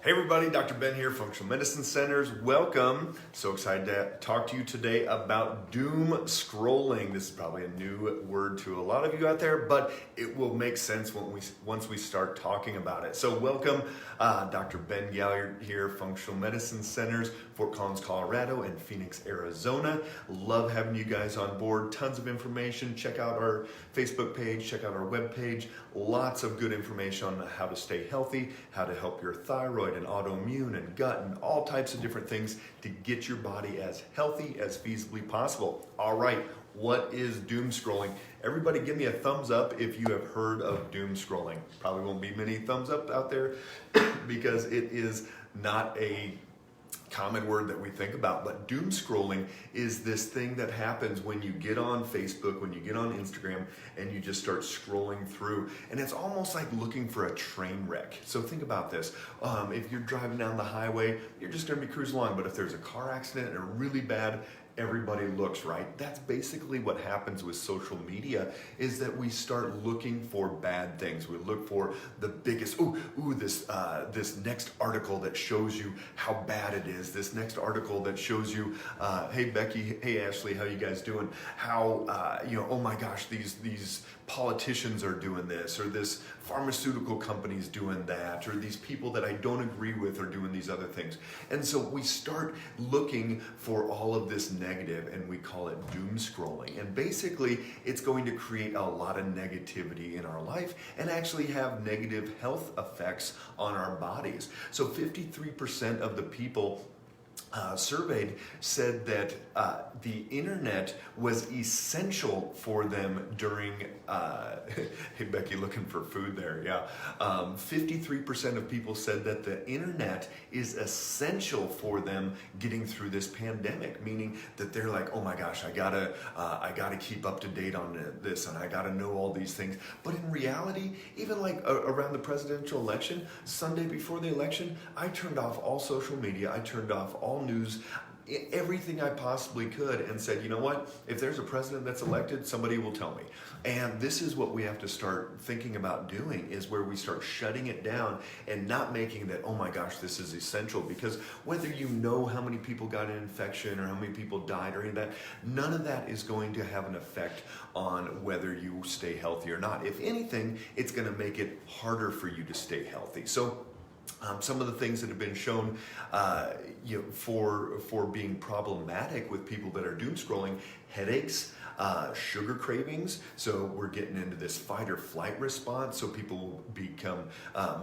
Hey everybody, Dr. Ben here, Functional Medicine Centers. Welcome. So excited to talk to you today about doom scrolling. This is probably a new word to a lot of you out there, but it will make sense once we start talking about it. So welcome, Dr. Ben Galliard here, Functional Medicine Centers, Fort Collins, Colorado, and Phoenix, Arizona. Love having you guys on board. Tons of information. Check out our Facebook page, check out our webpage. Lots of good information on how to stay healthy, how to help your thyroid and autoimmune and gut and all types of different things to get your body as healthy as feasibly possible. All right, what is doom scrolling? Everybody give me a thumbs up if you have heard of doom scrolling. Probably won't be many thumbs up out there because it is not a common word that we think about, but doom scrolling is this thing that happens when you get on Facebook, when you get on Instagram, and you just start scrolling through, and it's almost like looking for a train wreck. So think about this. If you're driving down the highway, you're just going to be cruising along, but if there's a car accident and a really bad, everybody looks, right? That's basically what happens with social media, is that we start looking for bad things. We look for the biggest, this next article that shows you how bad it is. This next article that shows you, hey Becky, hey Ashley, how you guys doing? How, oh my gosh, these politicians are doing this, or this pharmaceutical company's doing that, or these people that I don't agree with are doing these other things. And so we start looking for all of this negative, and we call it doom scrolling. And basically, it's going to create a lot of negativity in our life and actually have negative health effects on our bodies. So 53% of the people surveyed said that the internet was essential for them during, hey Becky, looking for food there, yeah. 53% of people said that the internet is essential for them getting through this pandemic, meaning that they're like, oh my gosh, I gotta keep up to date on this, and I gotta know all these things. But in reality, even like around the presidential election, Sunday before the election, I turned off all social media, I turned off all news, everything I possibly could, and said, you know what, if there's a president that's elected, somebody will tell me. And this is what we have to start thinking about doing, is where we start shutting it down and not making that, oh my gosh, this is essential, because whether you know how many people got an infection or how many people died or any of that, none of that is going to have an effect on whether you stay healthy or not. If anything, it's going to make it harder for you to stay healthy. So some of the things that have been shown for being problematic with people that are doom scrolling: headaches, sugar cravings. So we're getting into this fight or flight response. So people will become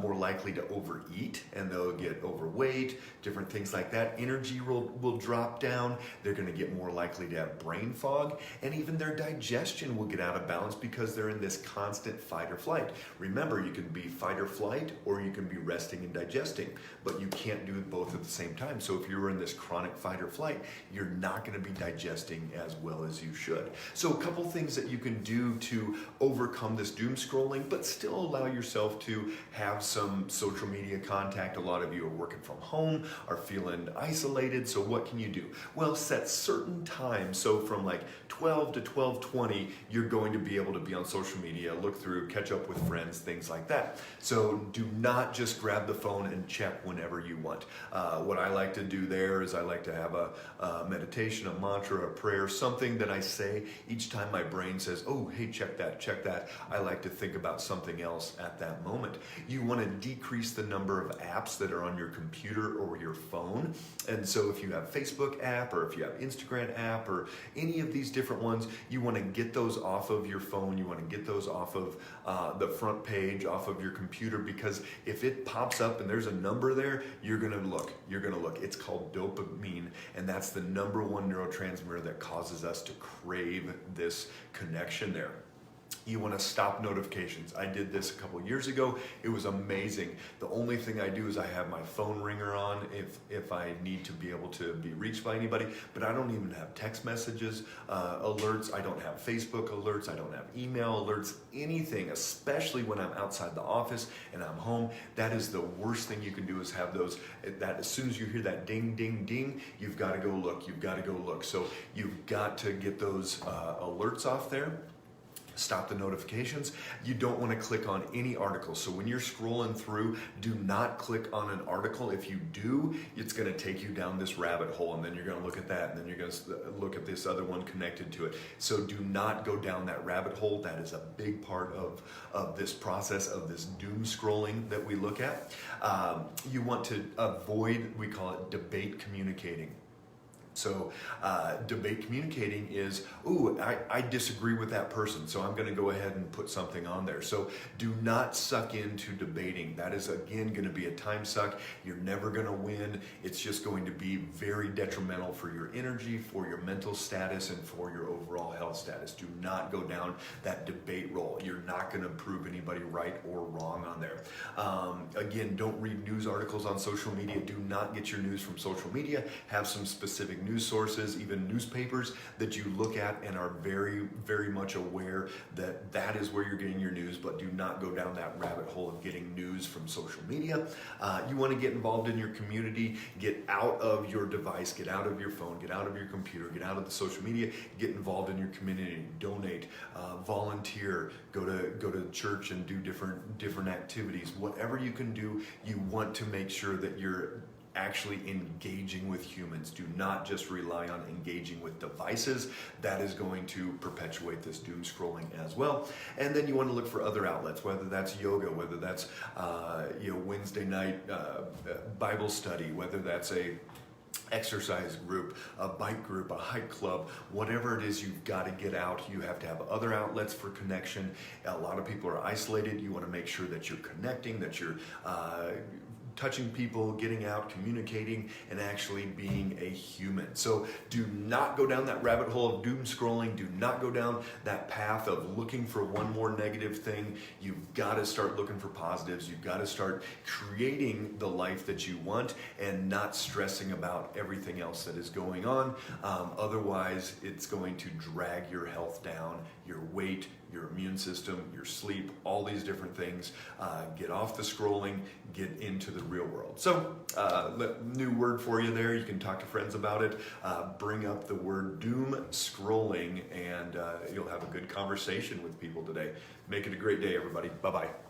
more likely to overeat, and they'll get overweight, different things like that. Energy will drop down. They're going to get more likely to have brain fog, and even their digestion will get out of balance because they're in this constant fight or flight. Remember, you can be fight or flight, or you can be resting and digesting, but you can't do both at the same time. So if you're in this chronic fight or flight, you're not going to be digesting as well as you should. So a couple things that you can do to overcome this doom scrolling, but still allow yourself to have some social media contact. A lot of you are working from home, are feeling isolated. So what can you do? Well, set certain times. So from like 12 to 12:20, you're going to be able to be on social media, look through, catch up with friends, things like that. So do not just grab the phone and check whenever you want. What I like to do there is I like to have a meditation, a mantra, a prayer, something that I say each time my brain says, oh, hey, check that, check that. I like to think about something else at that moment. You want to decrease the number of apps that are on your computer or your phone. And so if you have Facebook app, or if you have Instagram app, or any of these different ones, you want to get those off of your phone. You want to get those off of the front page, off of your computer, because if it pops up and there's a number there, you're going to look. It's called dopamine, and that's the number one neurotransmitter that causes us to crave this connection there. You want to stop notifications. I did this a couple years ago. It was amazing. The only thing I do is I have my phone ringer on if I need to be able to be reached by anybody, but I don't even have text messages alerts. I don't have Facebook alerts. I don't have email alerts, anything, especially when I'm outside the office and I'm home. That is the worst thing you can do, is have those, that as soon as you hear that ding, ding, ding, you've got to go look. You've got to go look. So you've got to get those alerts off there. Stop the notifications. You don't want to click on any articles. So when you're scrolling through, do not click on an article. If you do, it's going to take you down this rabbit hole, and then you're going to look at that, and then you're going to look at this other one connected to it. So do not go down that rabbit hole. That is a big part of this process, of this doom scrolling that we look at. You want to avoid, we call it debate communicating. So debate communicating is, I disagree with that person, so I'm going to go ahead and put something on there. So do not suck into debating. That is, again, going to be a time suck. You're never going to win. It's just going to be very detrimental for your energy, for your mental status, and for your overall health status. Do not go down that debate role. You're not going to prove anybody right or wrong on there. Again, don't read news articles on social media. Do not get your news from social media. Have some specific news sources, even newspapers that you look at and are very, very much aware that that is where you're getting your news, but do not go down that rabbit hole of getting news from social media. You want to get involved in your community, get out of your device, get out of your phone, get out of your computer, get out of the social media, get involved in your community, donate, volunteer, go to church and do different activities. Whatever you can do, you want to make sure that you're actually engaging with humans. Do not just rely on engaging with devices. That is going to perpetuate this doom scrolling as well. And then you want to look for other outlets, whether that's yoga, whether that's Wednesday night Bible study, whether that's a exercise group, a bike group, a hike club, whatever it is, you've got to get out. You have to have other outlets for connection. A lot of people are isolated. You want to make sure that you're connecting, that you're touching people, getting out, communicating, and actually being a human. So do not go down that rabbit hole of doom scrolling. Do not go down that path of looking for one more negative thing. You've got to start looking for positives. You've got to start creating the life that you want and not stressing about everything else that is going on. Otherwise, it's going to drag your health down, your weight, your immune system, your sleep, all these different things. Get off the scrolling, get into the real world. So, new word for you there. You can talk to friends about it. Bring up the word doom scrolling, and you'll have a good conversation with people today. Make it a great day, everybody. Bye-bye.